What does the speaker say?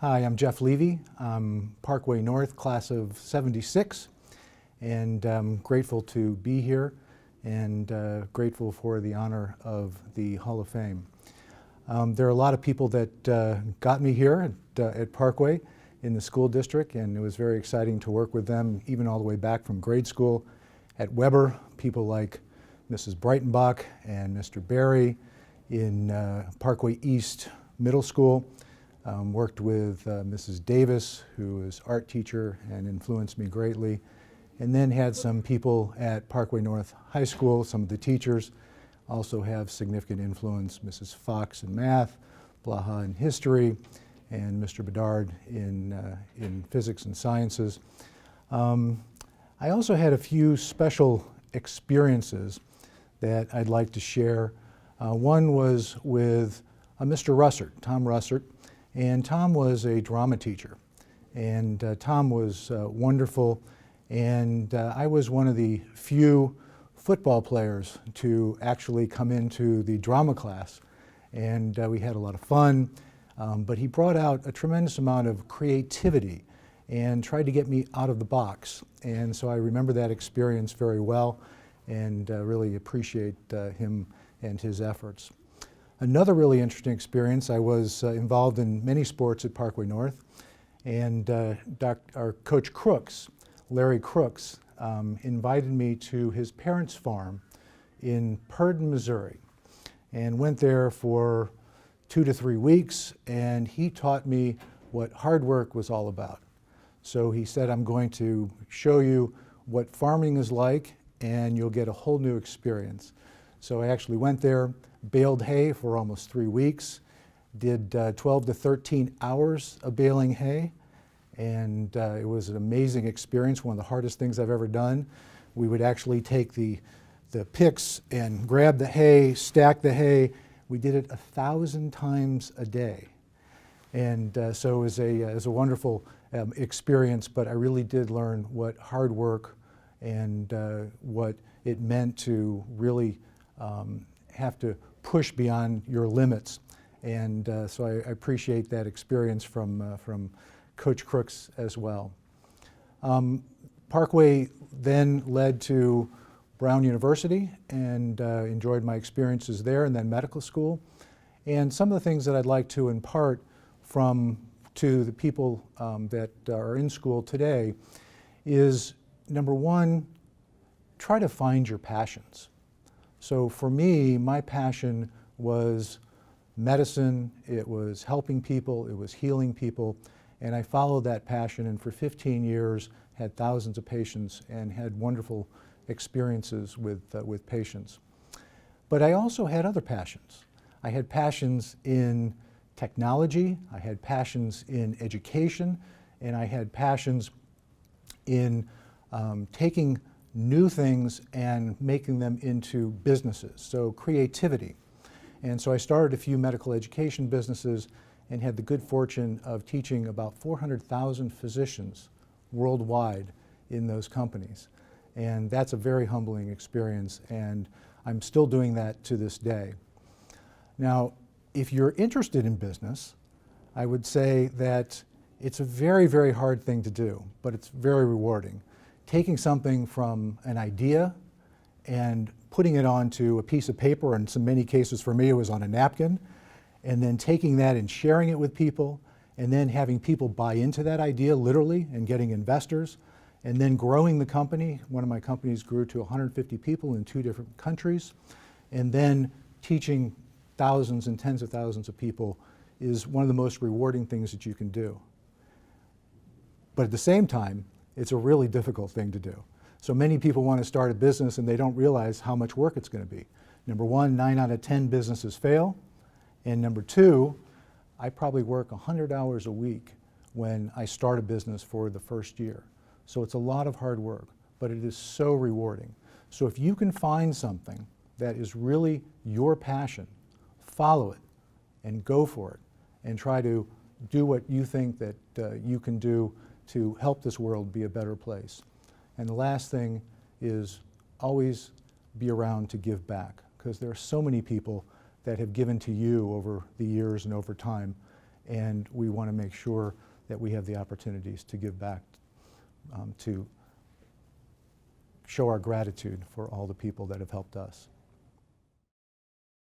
Hi, I'm Jeff Levy. I'm Parkway North, class of '76, and I'm grateful to be here and grateful for the honor of the Hall of Fame. There are a lot of people that got me here at Parkway in the school district, and it was very exciting to work with them, even all the way back from grade school at Weber. People like Mrs. Breitenbach and Mr. Berry in Parkway East Middle School. Worked with Mrs. Davis, who is art teacher and influenced me greatly, and then had some people at Parkway North High School. Some of the teachers also have significant influence: Mrs. Fox in math, Blaha in history, and Mr. Bedard in physics and sciences. I also had a few special experiences that I'd like to share. One was with Mr. Russert, Tom Russert. And Tom was a drama teacher, and Tom was wonderful, and I was one of the few football players to actually come into the drama class, and we had a lot of fun, but he brought out a tremendous amount of creativity and tried to get me out of the box, and so I remember that experience very well and really appreciate him and his efforts. Another really interesting experience, I was involved in many sports at Parkway North, and our coach Crooks, Larry Crooks, invited me to his parents' farm in Purdon, Missouri, and went there for 2 to 3 weeks, and he taught me what hard work was all about. So he said, I'm going to show you what farming is like, and you'll get a whole new experience. So I actually went there, baled hay for almost 3 weeks, did 12 to 13 hours of baling hay, and it was an amazing experience, one of the hardest things I've ever done. We would actually take the picks and grab the hay, stack the hay. We did it 1,000 times a day. And so it was a wonderful experience, but I really did learn what hard work and what it meant to really have to push beyond your limits, and so I appreciate that experience from Coach Crooks as well. Parkway then led to Brown University, and enjoyed my experiences there, and then medical school. And some of the things that I'd like to impart to the people that are in school today is, number one, try to find your passions. So for me, my passion was medicine, it was helping people, it was healing people, and I followed that passion, and for 15 years had thousands of patients and had wonderful experiences with patients. But I also had other passions. I had passions in technology, I had passions in education, and I had passions in taking new things and making them into businesses, so creativity. And so I started a few medical education businesses and had the good fortune of teaching about 400,000 physicians worldwide in those companies. And that's a very humbling experience, and I'm still doing that to this day. Now, if you're interested in business, I would say that it's a very, very hard thing to do, but it's very rewarding. Taking something from an idea and putting it onto a piece of paper, and in many cases for me it was on a napkin, and then taking that and sharing it with people, and then having people buy into that idea literally and getting investors, and then growing the company. One of my companies grew to 150 people in 2 different countries, and then teaching thousands and tens of thousands of people is one of the most rewarding things that you can do. But at the same time, it's a really difficult thing to do. So many people want to start a business and they don't realize how much work it's going to be. Number one, 9 out of 10 businesses fail. And number two, I probably work 100 hours a week when I start a business for the first year. So it's a lot of hard work, but it is so rewarding. So if you can find something that is really your passion, follow it and go for it and try to do what you think that you can do to help this world be a better place. And the last thing is always be around to give back, because there are so many people that have given to you over the years and over time, and we want to make sure that we have the opportunities to give back, to show our gratitude for all the people that have helped us.